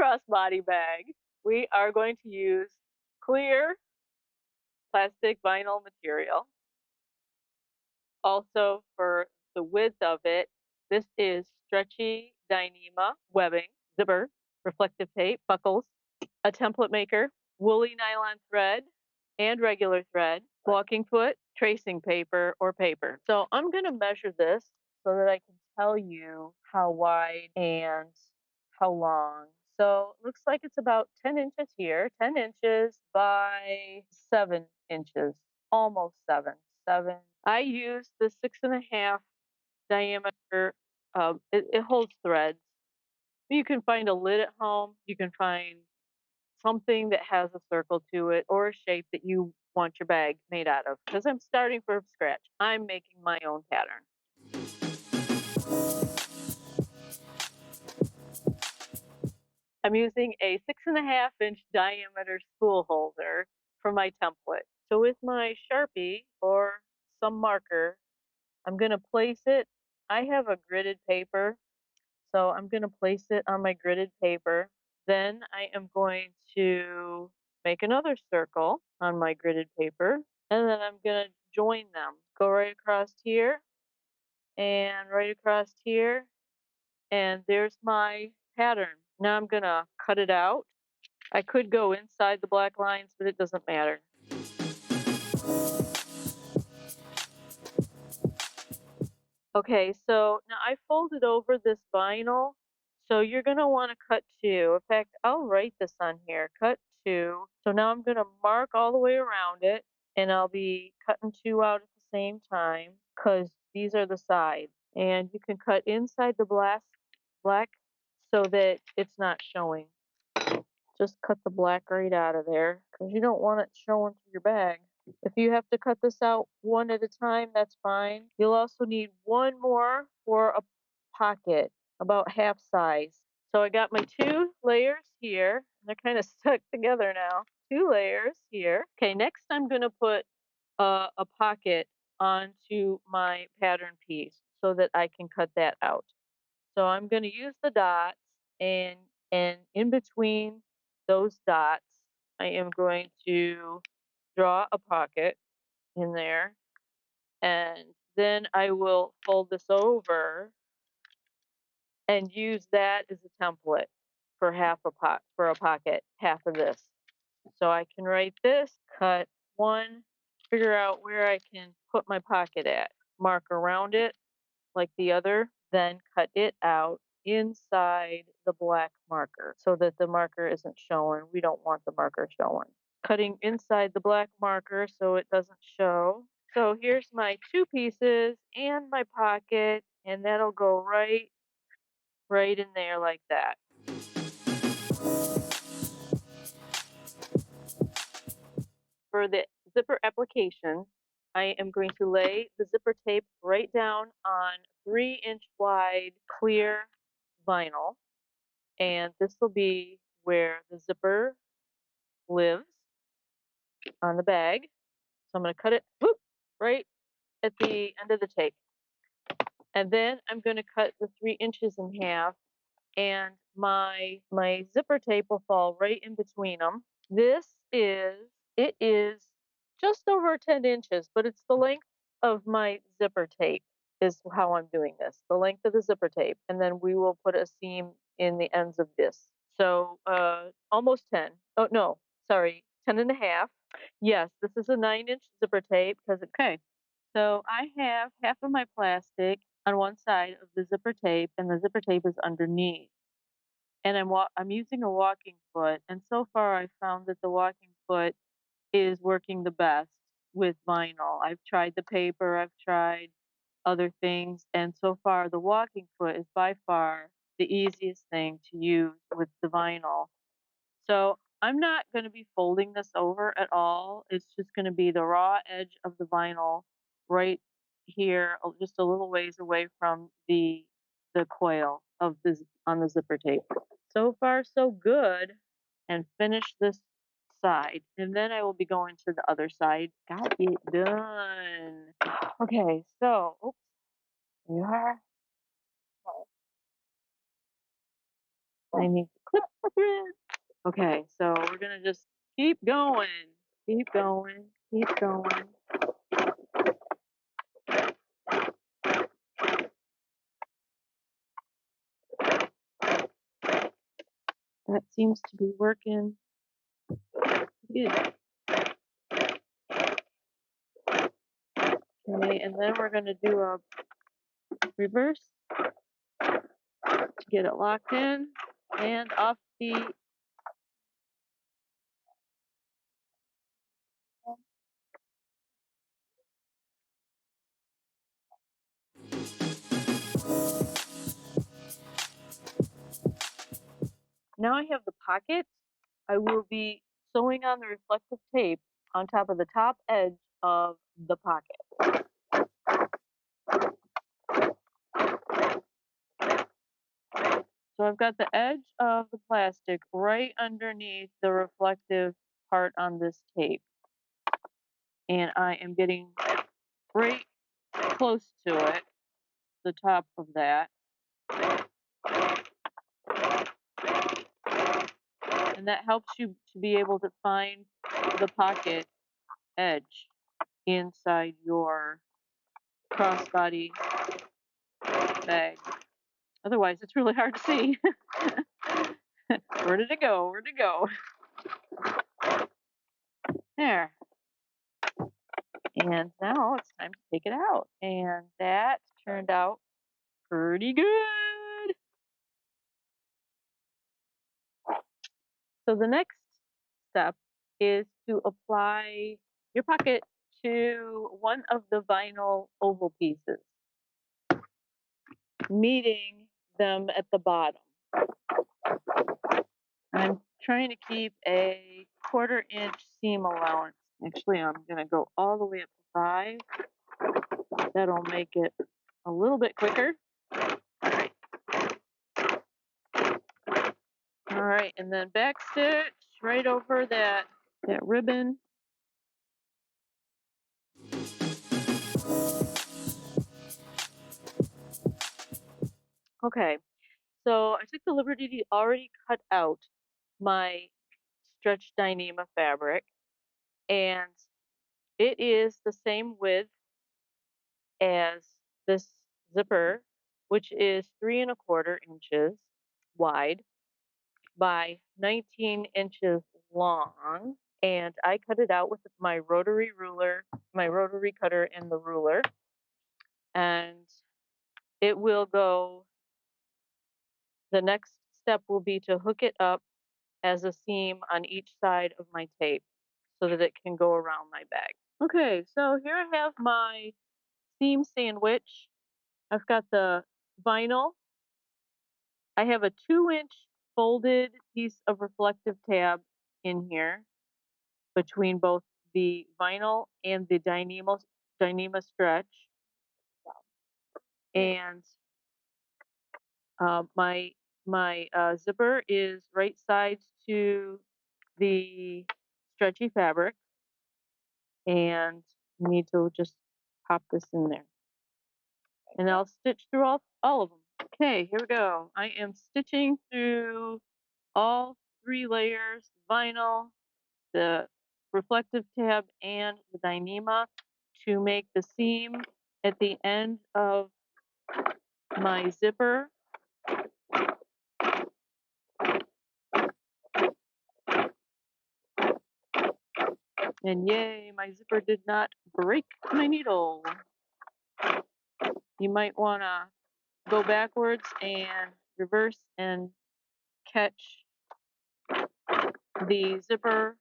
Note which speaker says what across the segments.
Speaker 1: crossbody bag, we are going to use clear plastic vinyl material. Also, for the width of it, this is Stretchy Dyema webbing, zipper, reflective tape, buckles, a template maker, woolly nylon thread, and regular thread, walking foot, tracing paper, or paper. So I'm going to measure this so that I can tell you how wide and how long. So it looks like it's about 10 inches here, 10 inches by 7 inches, almost 7. I use the 6.5 diameter. It holds threads. You can find a lid at home. You can find something that has a circle to it or a shape that you want your bag made out of. Because I'm starting from scratch. I'm making my own pattern. I'm using a 6.5-inch diameter spool holder for my template. So with my Sharpie or some marker, I'm going to place it. I have a gridded paper, so I'm going to place it on my gridded paper. Then I am going to make another circle on my gridded paper, and then I'm going to join them. Go right across here and right across here, and there's my pattern. Now I'm going to cut it out. I could go inside the black lines, but it doesn't matter. Okay, so now I folded over this vinyl, so you're going to want to cut 2. In fact, I'll write this on here, cut 2. So now I'm going to mark all the way around it, and I'll be cutting 2 out at the same time because these are the sides. And you can cut inside the black so that it's not showing. Just cut the black right out of there because you don't want it showing through your bag. If you have to cut this out one at a time, that's fine. You'll also need one more for a pocket, about half size. So I got my 2 layers here. They're kind of stuck together now. 2 layers here. Okay, next I'm going to put a pocket onto my pattern piece so that I can cut that out. So I'm going to use the dots, and in between those dots, I am going to draw a pocket in there, and then I will fold this over and use that as a template for a pocket, half of this. So I can write this, cut 1, figure out where I can put my pocket at, mark around it like the other, then cut it out inside the black marker so that the marker isn't showing. We don't want the marker showing. Cutting inside the black marker so it doesn't show. So here's my 2 pieces and my pocket, and that'll go right in there like that. For the zipper application, I am going to lay the zipper tape right down on 3-inch wide clear vinyl. And this will be where the zipper lives on the bag. So I'm going to cut it right at the end of the tape. And then I'm going to cut the 3 inches in half, and my zipper tape will fall right in between them. It is just over 10 inches, but it's the length of my zipper tape is how I'm doing this, the length of the zipper tape. And then we will put a seam in the ends of this. So almost 10. Oh, no, sorry, 10 and a half. Yes, this is a 9-inch zipper tape okay. So I have half of my plastic on one side of the zipper tape, and the zipper tape is underneath. And I'm using a walking foot, and so far I found that the walking foot is working the best with vinyl. I've tried the paper, I've tried other things, and so far the walking foot is by far the easiest thing to use with the vinyl. So I'm not going to be folding this over at all. It's just going to be the raw edge of the vinyl right here, just a little ways away from the coil of on the zipper tape. So far, so good. And finish this side, and then I will be going to the other side. Got it done. Okay, so oops, you are. I need Clip the thread. Okay, so we're gonna just keep going, keep going, keep going. That seems to be working good. Okay, and then we're gonna do a reverse to get it locked in and off the Now I have the pocket. I will be sewing on the reflective tape on top of the top edge of the pocket. So I've got the edge of the plastic right underneath the reflective part on this tape. And I am getting right close to it, the top of that. And that helps you to be able to find the pocket edge inside your crossbody bag. Otherwise, it's really hard to see. Where did it go? Where did it go? There. And now it's time to take it out. And that turned out pretty good. So the next step is to apply your pocket to one of the vinyl oval pieces, meeting them at the bottom. I'm trying to keep a 1/4 inch seam allowance. Actually, I'm going to go all the way up to 5. That'll make it a little bit quicker. All right, and then back stitch right over that ribbon. Okay, so I took the liberty to already cut out my Stretchy Dyema fabric, and it is the same width as this zipper, which is 3 1/4 inches wide by 19 inches long. And I cut it out with my rotary ruler, my rotary cutter and the ruler. And it will go, the next step will be to hook it up as a seam on each side of my tape so that it can go around my bag. Okay, so here I have my seam sandwich. I've got the vinyl. I have a 2-inch folded piece of reflective tab in here between both the vinyl and the Dyema stretch. And my zipper is right sides to the stretchy fabric, and you need to just pop this in there. And I'll stitch through all of them. Okay, here we go. I am stitching through all 3 layers, vinyl, the reflective tab, and the Dyema to make the seam at the end of my zipper. And yay, my zipper did not break my needle. You might want to go backwards and reverse and catch the zipper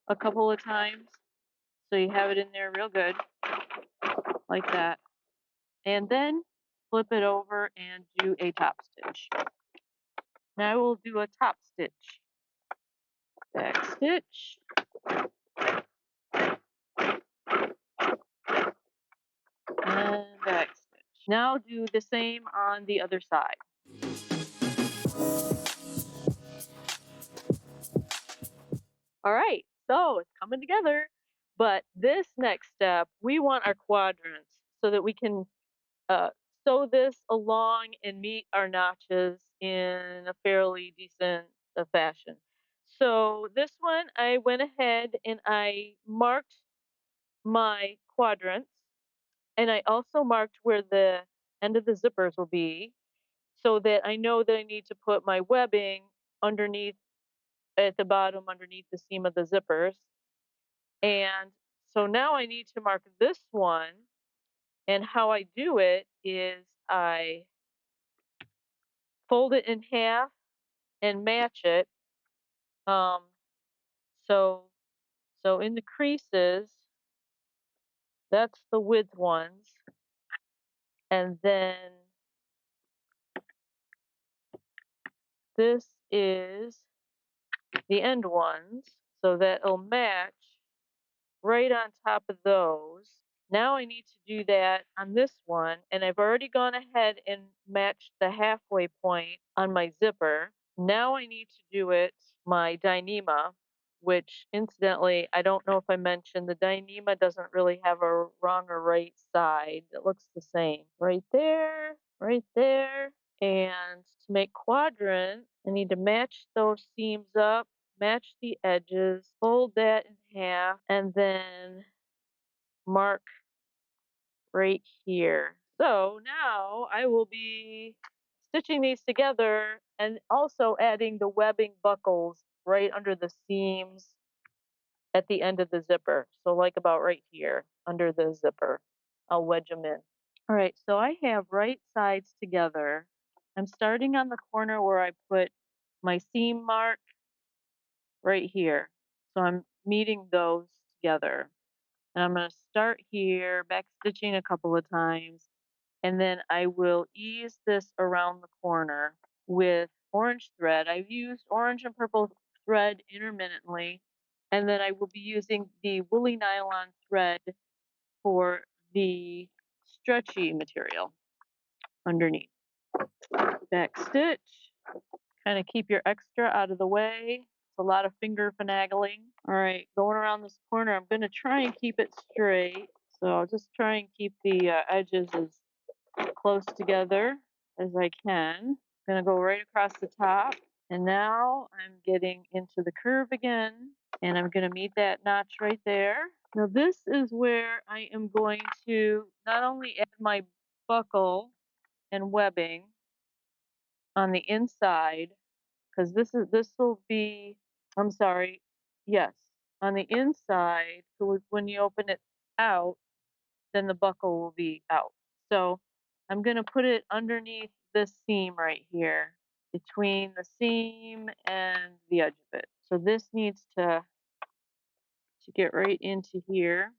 Speaker 1: a couple of times so you have it in there real good, like that. And then flip it over and do a top stitch. Now I will do a top stitch. Back stitch. And back stitch. Now do the same on the other side. All right, so it's coming together. But this next step, we want our quadrants so that we can sew this along and meet our notches in a fairly decent fashion. So this one, I went ahead and I marked my quadrants, and I also marked where the end of the zippers will be, so that I know that I need to put my webbing underneath, at the bottom, underneath the seam of the zippers. And so now I need to mark this one, and how I do it is I fold it in half and match it. Um, so in the creases, that's the width ones, and then this is the end ones, so that it'll match right on top of those. Now I need to do that on this one, and I've already gone ahead and matched the halfway point on my zipper. Now I need to do it my Dyneema, which incidentally, I don't know if I mentioned, the Dyneema doesn't really have a wrong or right side. It looks the same. Right there, right there. And to make quadrant, I need to match those seams up, match the edges, fold that in half, and then mark right here. So now I will be stitching these together and also adding the webbing buckles right under the seams at the end of the zipper. So like about right here under the zipper. I'll wedge them in. All right, so I have right sides together. I'm starting on the corner where I put my seam mark right here. So I'm meeting those together. And I'm going to start here, back stitching a couple of times, and then I will ease this around the corner with orange thread. I've used orange and purple thread intermittently, and then I will be using the woolly nylon thread for the stretchy material underneath. Back stitch, kind of keep your extra out of the way. It's a lot of finger finagling. All right, going around this corner, I'm going to try and keep it straight. So I'll just try and keep the edges as close together as I can. I'm going to go right across the top. And now I'm getting into the curve again. And I'm going to meet that notch right there. Now this is where I am going to not only add my buckle and webbing on the inside, because this will be, I'm sorry, yes, on the inside. So when you open it out, then the buckle will be out. So I'm going to put it underneath this seam right here, between the seam and the edge of it. So this needs to get right into here.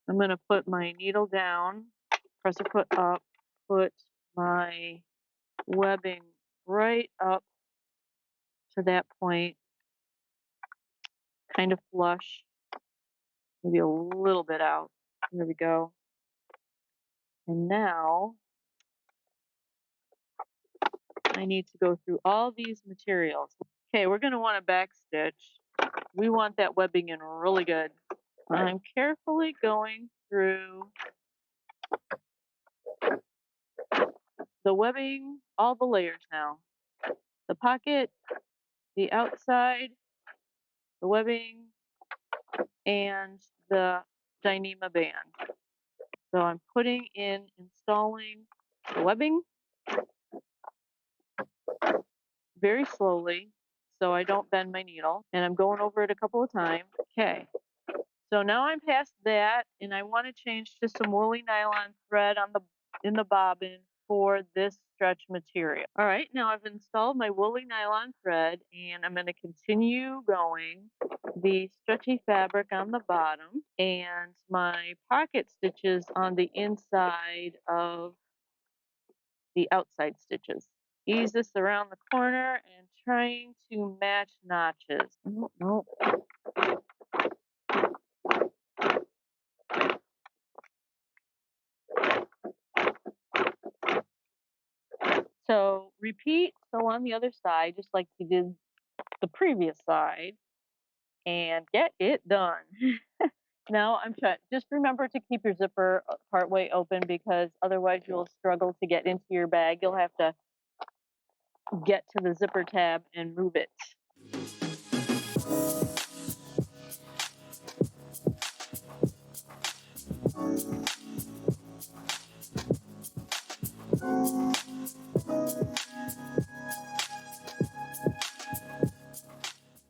Speaker 1: I'm going to put my needle down, press a foot up, put my webbing right up to that point, kind of flush, maybe a little bit out. There we go. And now I need to go through all these materials. Okay, we're going to want to back stitch. We want that webbing in really good. I'm carefully going through the webbing, all the layers now. The pocket, the outside, the webbing, and the Dyneema band. So I'm installing the webbing very slowly so I don't bend my needle, and I'm going over it a couple of times. Okay, so now I'm past that, and I want to change to some woolly nylon thread in the bobbin for this stretch material. All right, now I've installed my woolly nylon thread, and I'm going to continue going the stretchy fabric on the bottom and my pocket stitches on the inside of the outside stitches. Ease this around the corner and trying to match notches. Nope. So repeat so on the other side, just like you did the previous side, and get it done. Now I'm trying, just remember to keep your zipper partway open, because otherwise you'll struggle to get into your bag. You'll have to get to the zipper tab and move it.